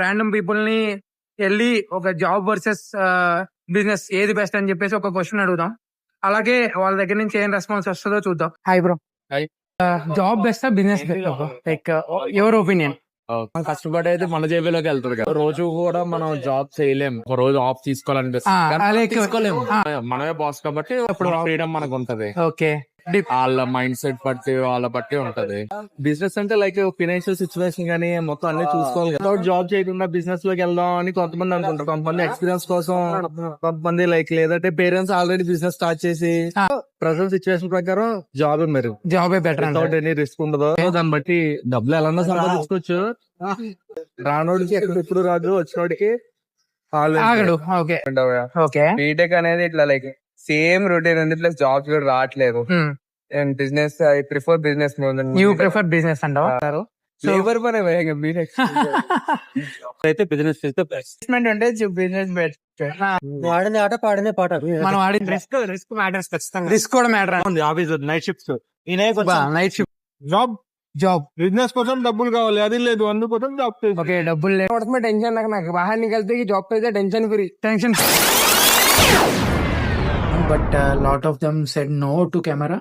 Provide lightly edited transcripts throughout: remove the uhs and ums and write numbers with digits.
Random people ని వెళ్ళి ఒక జాబ్ వర్సెస్ బిజినెస్ ఏది బెస్ట్ అని చెప్పేసి ఒక క్వశ్చన్ అడుగుదాం. అలాగే వాళ్ళ దగ్గర నుంచి ఏం రెస్పాన్స్ వస్తుందో చూద్దాం. Hi bro. Hi. Job best business like your opinion? మనం కష్టపడి అయితే మన జేబులోకి వెళ్తుంది కదా. రోజు కూడా మనం జాబ్ చేయలేము, ఒక రోజు ఆఫ్ తీసుకోవాలనిపిస్తుంది కానీ తీసుకోలేము. మనమే బాస్ కాబట్టి అప్పుడు ఫ్రీడమ్ మనకు ఉంటది. ఓకే, వాళ్ళ మైండ్ సెట్ బట్టి వాళ్ళ బట్టి ఉంటది. బిజినెస్ అంటే లైక్ ఫైనాన్షియల్ సిచ్యువేషన్ గానీ మొత్తం అన్ని చూసుకోవాలి కదా. జాబ్ చేయకుండా బిజినెస్ లోకి వెళ్దాం అని కొంతమంది అనుకుంటారు. కొంతమంది ఎక్స్పీరియన్స్ కోసం, కొంతమంది లైక్ లేదంటే పేరెంట్స్ ఆల్రెడీ బిజినెస్ స్టార్ట్ చేసి ప్రజెంట్ సిచ్యువేషన్ ప్రకారం జాబ్ మెరుగు, జాబే బెటర్, వితౌట్ ఎనీ రిస్క్ ఉండదు. దాన్ని బట్టి డబ్బులు ఎలా సంపాదించుకోవచ్చు. రానోడికి ఎక్కడ ఇప్పుడు రాదు, వచ్చినోడికి ఆగడు. Okay okay. బీటెక్ అనేది ఇట్లా లైక్ సేమ్ రొటీన్ ఉంది, ప్లస్ జాబ్స్ కూడా రావట్లేదు. And business I prefer business more than you prefer business అంటారు. లేబర్ పనే బీటెక్ అయితే బిజినెస్ చేస్తే బెస్ట్ అంటే బిజినెస్ బెస్ట్. వాడింది ఆట పాడింది పాట. మనం ఆడిన రిస్క్ మ్యాటర్స్ ఖచ్చితంగా. రిస్క్ కూడా matter. Office night shifts, night shift job business కోసం డబ్బులు కావాలి, అది లేదు అందుకోసం జాబ్. ఓకే, డబ్బులు లేదు, టెన్షన్. నాకు బాగా నికల్తే జాబ్ అయితే tension free, tension. But lot of them said no to camera.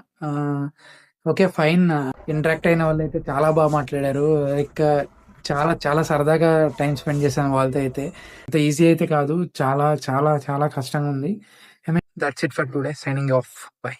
Okay fine. Interact అయిన వాళ్ళు అయితే చాలా బాగా మాట్లాడారు. లైక్ చాలా చాలా సరదాగా టైం స్పెండ్ చేశాను వాళ్ళతో. అయితే అంత ఈజీ అయితే కాదు, చాలా చాలా చాలా కష్టంగా ఉంది. I mean that's it for today. Signing off. By.